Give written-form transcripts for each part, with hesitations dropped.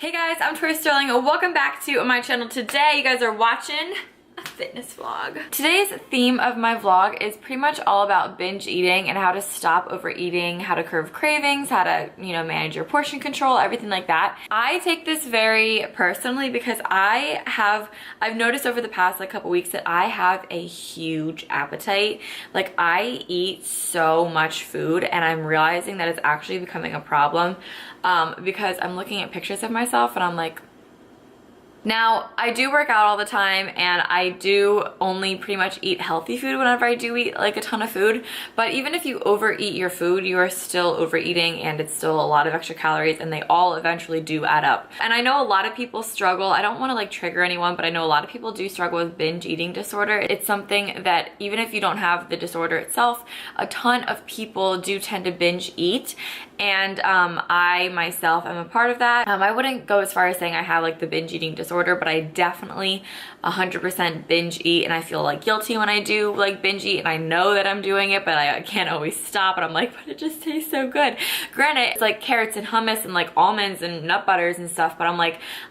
Hey guys, I'm Tori Sterling. Welcome back to my channel. Today you guys are watching a fitness vlog. Today's theme of my vlog is pretty much all about binge eating and how to stop overeating, how to curb cravings, how to, manage your portion control, everything like that. I take this very personally because I've noticed over the past couple weeks that I have a huge appetite. Like, I eat so much food and I'm realizing that it's actually becoming a problem because I'm looking at pictures of myself and I'm like, now, I do work out all the time and I do only pretty much eat healthy food whenever I do eat like a ton of food. But even if you overeat your food, you are still overeating and it's still a lot of extra calories and they all eventually do add up. And I know a lot of people struggle. I don't want to trigger anyone, but I know a lot of people do struggle with binge eating disorder. It's something that even if you don't have the disorder itself, a ton of people do tend to binge eat. And I myself am a part of that. I wouldn't go as far as saying I have the binge eating disorder, but I definitely 100% binge eat, and I feel guilty when I do binge eat, and I know that I'm doing it, but I can't always stop, and I'm like, but it just tastes so good. Granted, it's carrots and hummus and almonds and nut butters and stuff, but I'm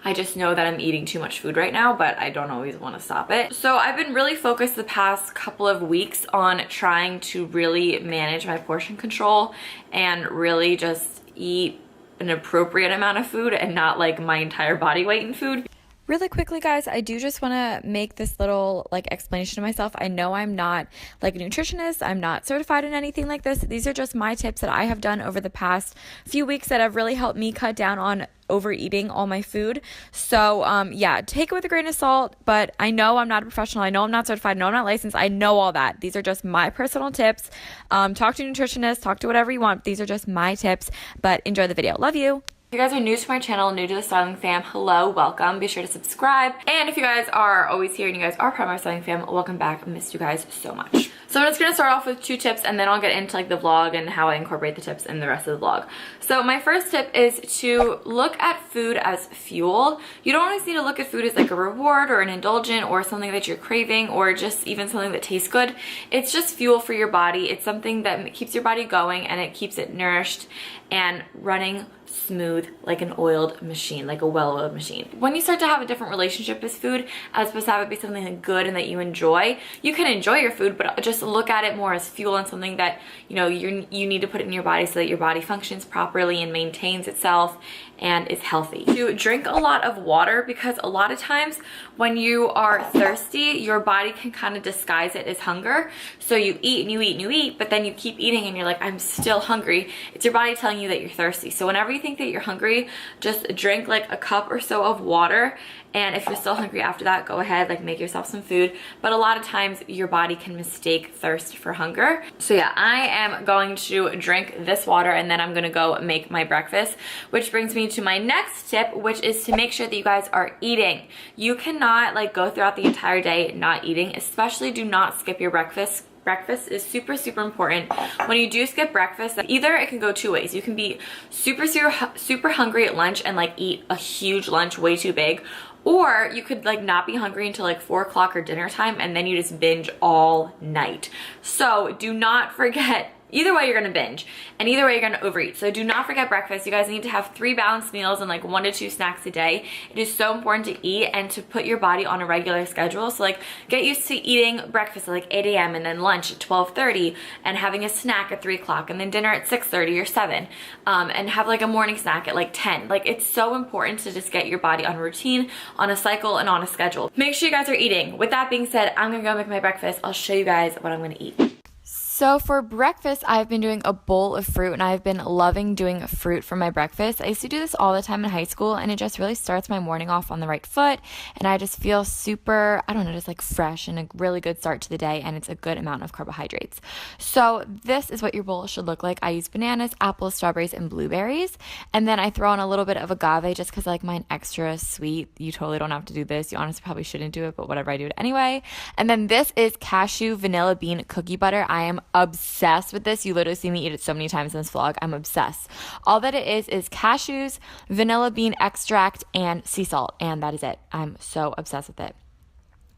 I just know that I'm eating too much food right now, but I don't always want to stop it. So I've been really focused the past couple of weeks on trying to really manage my portion control and really just eat an appropriate amount of food and not my entire body weight in food. Really quickly, guys, I do just want to make this little explanation to myself. I know I'm not a nutritionist. I'm not certified in anything like this. These are just my tips that I have done over the past few weeks that have really helped me cut down on overeating all my food. So yeah, take it with a grain of salt, but I know I'm not a professional. I know I'm not certified. I know I'm not licensed. I know all that. These are just my personal tips. Talk to a nutritionist, talk to whatever you want. These are just my tips, but enjoy the video. Love you. If you guys are new to my channel, new to the Styling Fam, hello, welcome. Be sure to subscribe. And if you guys are always here and you guys are part of my Styling Fam, welcome back. I missed you guys so much. So I'm just gonna start off with 2 tips and then I'll get into the vlog and how I incorporate the tips in the rest of the vlog. So my first tip is to look at food as fuel. You don't always need to look at food as a reward or an indulgent or something that you're craving or just even something that tastes good. It's just fuel for your body. It's something that keeps your body going and it keeps it nourished and running smooth like an oiled machine, like a well-oiled machine. When you start to have a different relationship with food, as opposed to have it be something good and that you enjoy, you can enjoy your food, but just look at it more as fuel and something that you need to put in your body so that your body functions properly and maintains itself and is healthy. To drink a lot of water, because a lot of times when you are thirsty, your body can kind of disguise it as hunger. So you eat and you eat and you eat, but then you keep eating and you're like, I'm still hungry. It's your body telling you that you're thirsty. So whenever you think that you're hungry, just drink a cup or so of water. And if you're still hungry after that, go ahead, make yourself some food. But a lot of times your body can mistake thirst for hunger. So yeah, I am going to drink this water and then I'm gonna go make my breakfast, which brings me to my next tip, which is to make sure that you guys are eating. You cannot go throughout the entire day not eating, especially do not skip your breakfast. Breakfast is super, super important. When you do skip breakfast, either it can go 2 ways. You can be super, super, super hungry at lunch and eat a huge lunch way too big, or you could not be hungry until 4 o'clock or dinner time and then you just binge all night. So do not forget, either way you're gonna binge and either way you're gonna overeat. So do not forget breakfast. You guys need to have 3 balanced meals and 1 to 2 snacks a day. It is so important to eat and to put your body on a regular schedule. So get used to eating breakfast at 8 a.m. and then lunch at 12:30 and having a snack at 3 o'clock and then dinner at 6:30 or 7 and have a morning snack at 10. It's so important to just get your body on a routine, on a cycle, and on a schedule. Make sure you guys are eating. With that being said, I'm gonna go make my breakfast. I'll show you guys what I'm gonna eat. So for breakfast, I've been doing a bowl of fruit and I've been loving doing fruit for my breakfast. I used to do this all the time in high school and it just really starts my morning off on the right foot and I just feel super, just fresh and a really good start to the day, and it's a good amount of carbohydrates. So this is what your bowl should look like. I use bananas, apples, strawberries, and blueberries, and then I throw in a little bit of agave just because I like mine extra sweet. You totally don't have to do this. You honestly probably shouldn't do it, but whatever, I do it anyway. And then this is cashew vanilla bean cookie butter. I am obsessed with this. You literally see me eat it so many times in this vlog. I'm obsessed. All that it is cashews, vanilla bean extract, and sea salt, and that is it. I'm so obsessed with it.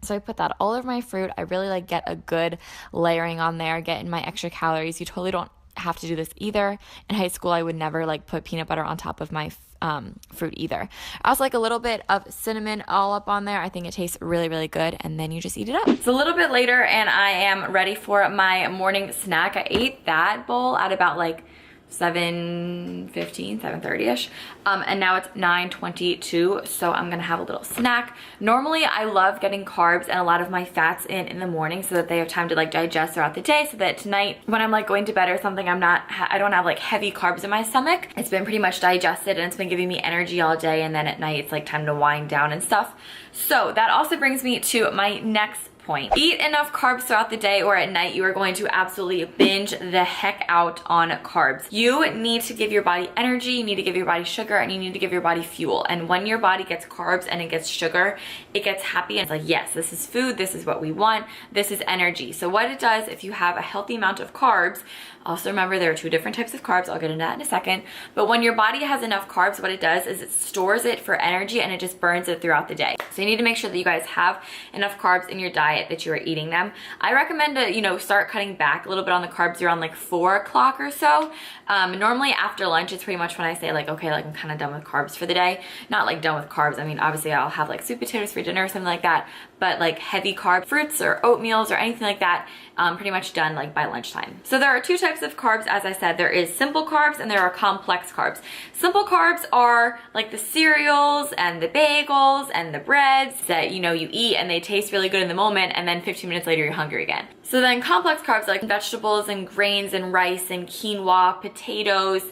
So I put that all over my fruit. I really get a good layering on there, get in my extra calories. You totally don't have to do this either. In high school, I would never put peanut butter on top of my fruit either. I also like a little bit of cinnamon all up on there. I think it tastes really, really good, and then you just eat it up. It's a little bit later and I am ready for my morning snack. I ate that bowl at about like 7:15, 7:30ish, and now it's 9:22, so I'm gonna have a little snack. Normally I love getting carbs and a lot of my fats in the morning so that they have time to like digest throughout the day, so that tonight when I'm like going to bed or something, I don't have like heavy carbs in my stomach. It's been pretty much digested and it's been giving me energy all day, and then at night it's like time to wind down and stuff. So that also brings me to my next point. Eat enough carbs throughout the day, or at night you are going to absolutely binge the heck out on carbs. You need to give your body energy, you need to give your body sugar, and you need to give your body fuel. And when your body gets carbs and it gets sugar, it gets happy and it's like, yes, this is food, this is what we want, this is energy. So what it does, if you have a healthy amount of carbs, also remember there are two different types of carbs, I'll get into that in a second, but when your body has enough carbs, what it does is it stores it for energy and it just burns it throughout the day. So you need to make sure that you guys have enough carbs in your diet, that you are eating them. I recommend to, start cutting back a little bit on the carbs around like 4 o'clock or so. Normally after lunch, it's pretty much when I say like, okay, like I'm kind of done with carbs for the day. Not like done with carbs. I mean, obviously I'll have like sweet potatoes for dinner or something like that, but like heavy carb fruits or oatmeals or anything like that, pretty much done like by lunchtime. So there are two types of carbs, as I said. There is simple carbs and there are complex carbs. Simple carbs are like the cereals and the bagels and the breads that you eat and they taste really good in the moment, and then 15 minutes later you're hungry again. So then complex carbs are like vegetables and grains and rice and quinoa, potatoes,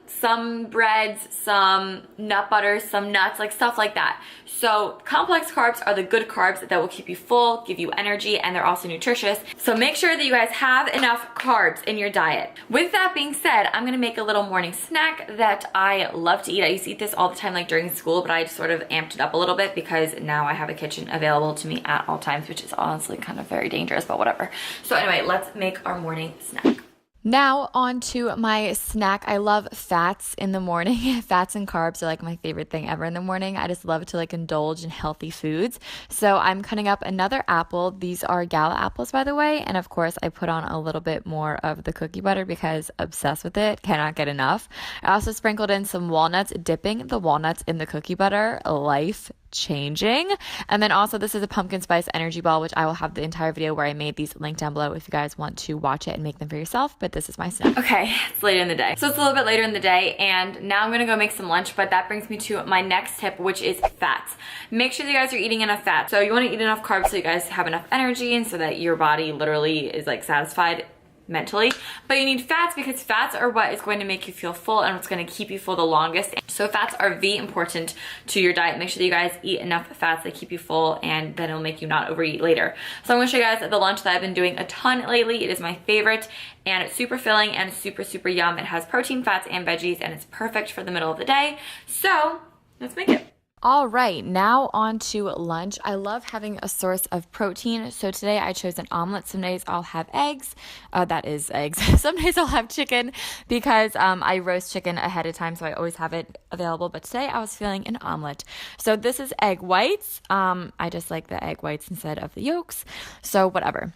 some breads, some nut butters, some nuts, like stuff like that. So complex carbs are the good carbs that will keep you full, give you energy, and they're also nutritious. So make sure that you guys have enough carbs in your diet. With that being said, I'm gonna make a little morning snack that I love to eat. I used to eat this all the time like during school, but I just sort of amped it up a little bit because now I have a kitchen available to me at all times, which is honestly kind of very dangerous, but whatever. So anyway, let's make our morning snack. Now on to my snack. I love fats in the morning. Fats and carbs are like my favorite thing ever in the morning. I just love to like indulge in healthy foods. So I'm cutting up another apple. These are gala apples, by the way. And of course I put on a little bit more of the cookie butter because obsessed with it, cannot get enough. I also sprinkled in some walnuts, dipping the walnuts in the cookie butter, life changing. And then also this is a pumpkin spice energy ball, which I will have the entire video where I made these linked down below if you guys want to watch it and make them for yourself. But this is my snack. Okay, it's later in the day. So it's a little bit later in the day and now I'm gonna go make some lunch, but that brings me to my next tip, which is fats. Make sure that you guys are eating enough fat. So you wanna eat enough carbs so you guys have enough energy and so that your body literally is like satisfied mentally, but you need fats because fats are what is going to make you feel full and what's going to keep you full the longest. So fats are very important to your diet. Make sure that you guys eat enough fats that keep you full, and then it'll make you not overeat later. So I'm going to show you guys the lunch that I've been doing a ton lately. It is my favorite and it's super filling and super, super yum. It has protein, fats, and veggies, and it's perfect for the middle of the day. So let's make it. All right, now on to lunch. I love having a source of protein. So today I chose an omelet. Some days I'll have eggs. That is eggs. Some days I'll have chicken because I roast chicken ahead of time, so I always have it available. But today I was feeling an omelet. So this is egg whites. I just like the egg whites instead of the yolks. So whatever.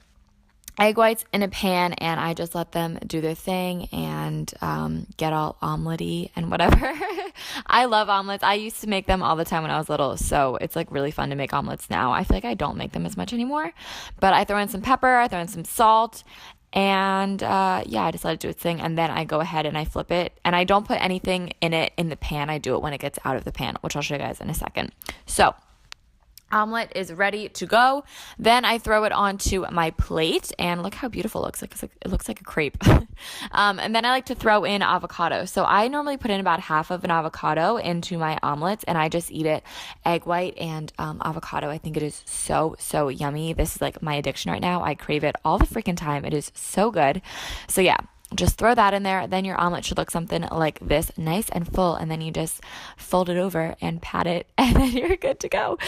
Egg whites in a pan, and I just let them do their thing and get all omelette-y and whatever. I love omelets. I used to make them all the time when I was little, so it's like really fun to make omelets now. I feel like I don't make them as much anymore, but I throw in some pepper, I throw in some salt, and yeah, I just let it do its thing, and then I go ahead and I flip it, and I don't put anything in it in the pan. I do it when it gets out of the pan, which I'll show you guys in a second. So omelet is ready to go. Then I throw it onto my plate, and look how beautiful it looks. It looks like a crepe. And then I like to throw in avocado. So I normally put in about half of an avocado into my omelets, and I just eat it egg white and avocado. I think it is so, so yummy. This is like my addiction right now. I crave it all the freaking time. It is so good. So yeah, just throw that in there. Then your omelet should look something like this, nice and full, and then you just fold it over and pat it, and then you're good to go.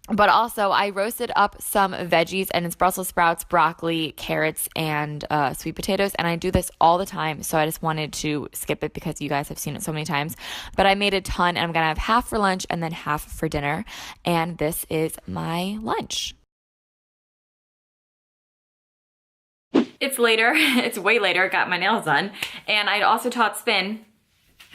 But also I roasted up some veggies, and it's Brussels sprouts, broccoli, carrots, and sweet potatoes, and I do this all the time, so I just wanted to skip it because you guys have seen it so many times. But I made a ton, and I'm gonna have half for lunch and then half for dinner, and this is my lunch. It's later, it's way later, got my nails done, and I also taught spin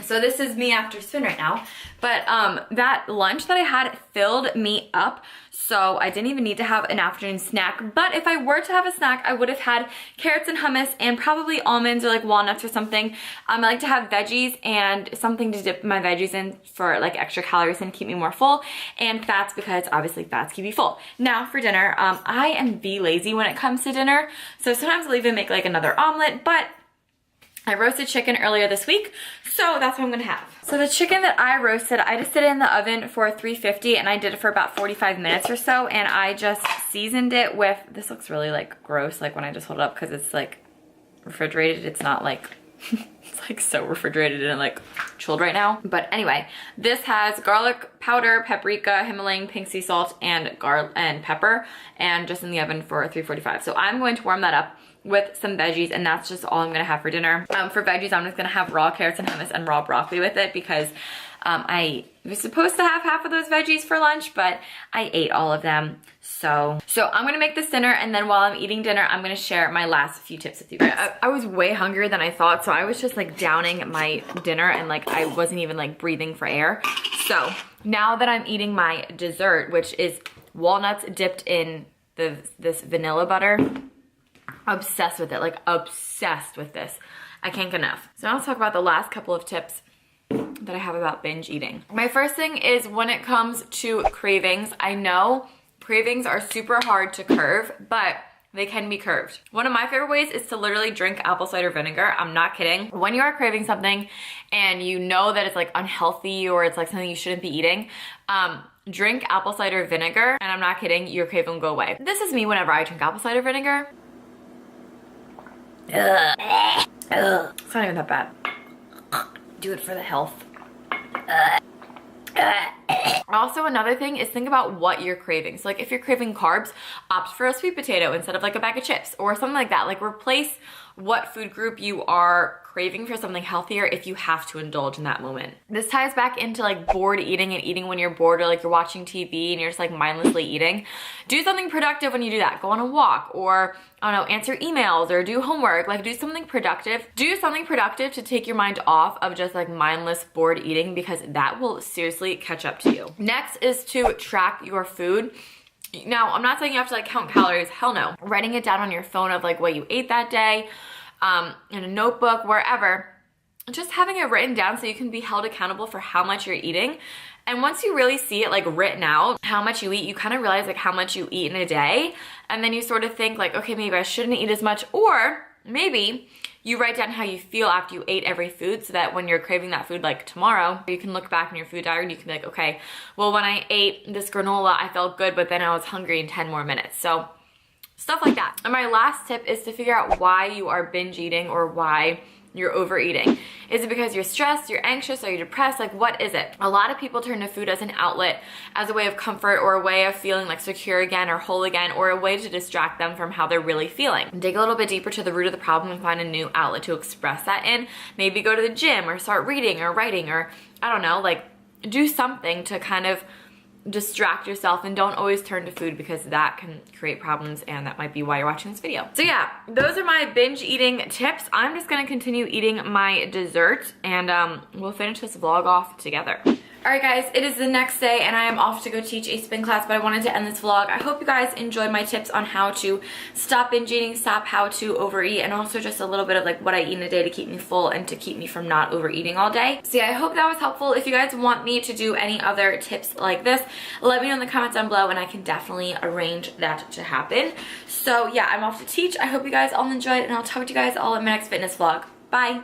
So this is me after spin right now. But that lunch that I had filled me up, so I didn't even need to have an afternoon snack. But if I were to have a snack, I would have had carrots and hummus and probably almonds or like walnuts or something. I like to have veggies and something to dip my veggies in for like extra calories and keep me more full. And fats, because obviously fats keep you full. Now for dinner, I am lazy when it comes to dinner. So sometimes I'll even make like another omelet, but I roasted chicken earlier this week, so that's what I'm gonna have. So the chicken that I roasted, I just did it in the oven for 350 and I did it for about 45 minutes or so, and I just seasoned it with, this looks really like gross, like when I just hold it up because it's like refrigerated. It's not like, it's like so refrigerated and like chilled right now. But anyway, this has garlic powder, paprika, Himalayan pink sea salt, and pepper, and just in the oven for 345. So I'm going to warm that up with some veggies, and that's just all I'm gonna have for dinner. For veggies, I'm just gonna have raw carrots and hummus and raw broccoli with it because I was supposed to have half of those veggies for lunch, but I ate all of them. So I'm gonna make this dinner, and then while I'm eating dinner, I'm gonna share my last few tips with you guys. I was way hungrier than I thought, so I was just like downing my dinner and like I wasn't even like breathing for air. So now that I'm eating my dessert, which is walnuts dipped in this vanilla butter, obsessed with it, like obsessed with this. I can't get enough. So now let's talk about the last couple of tips that I have about binge eating. My first thing is when it comes to cravings, I know cravings are super hard to curb, but they can be curbed. One of my favorite ways is to literally drink apple cider vinegar. I'm not kidding. When you are craving something and you know that it's like unhealthy or it's like something you shouldn't be eating, drink apple cider vinegar, and I'm not kidding, your craving will go away. This is me whenever I drink apple cider vinegar. It's not even that bad. Do it for the health. Also, another thing is think about what you're craving. So like if you're craving carbs, opt for a sweet potato instead of like a bag of chips or something like that. Like replace what food group you are craving for something healthier if you have to indulge in that moment. This ties back into like bored eating and eating when you're bored, or like you're watching TV and you're just like mindlessly eating. Do something productive when you do that. Go on a walk, or I don't know, answer emails or do homework. Like do something productive. Do something productive to take your mind off of just like mindless bored eating, because that will seriously catch up to you. Next is to track your food. Now, I'm not saying you have to like count calories, hell no. Writing it down on your phone of like what you ate that day, in a notebook, wherever. Just having it written down so you can be held accountable for how much you're eating. And once you really see it like written out, how much you eat, you kind of realize like how much you eat in a day. And then you sort of think like, okay, maybe I shouldn't eat as much, or maybe you write down how you feel after you ate every food, so that when you're craving that food like tomorrow, you can look back in your food diary and you can be like, okay, well when I ate this granola, I felt good, but then I was hungry in 10 more minutes. So stuff like that. And my last tip is to figure out why you are binge eating or why you're overeating. Is it because you're stressed, you're anxious, are you depressed? Like what is it? A lot of people turn to food as an outlet, as a way of comfort or a way of feeling like secure again or whole again, or a way to distract them from how they're really feeling. Dig a little bit deeper to the root of the problem and find a new outlet to express that in. Maybe go to the gym or start reading or writing, or I don't know, like do something to kind of distract yourself, and don't always turn to food, because that can create problems, and that might be why you're watching this video. So yeah, those are my binge eating tips. I'm just gonna continue eating my dessert, and we'll finish this vlog off together. Alright guys, it is the next day and I am off to go teach a spin class, but I wanted to end this vlog. I hope you guys enjoyed my tips on how to stop binge eating, stop how to overeat, and also just a little bit of like what I eat in a day to keep me full and to keep me from not overeating all day. So yeah, I hope that was helpful. If you guys want me to do any other tips like this, let me know in the comments down below and I can definitely arrange that to happen. So yeah, I'm off to teach. I hope you guys all enjoyed, and I'll talk to you guys all in my next fitness vlog. Bye!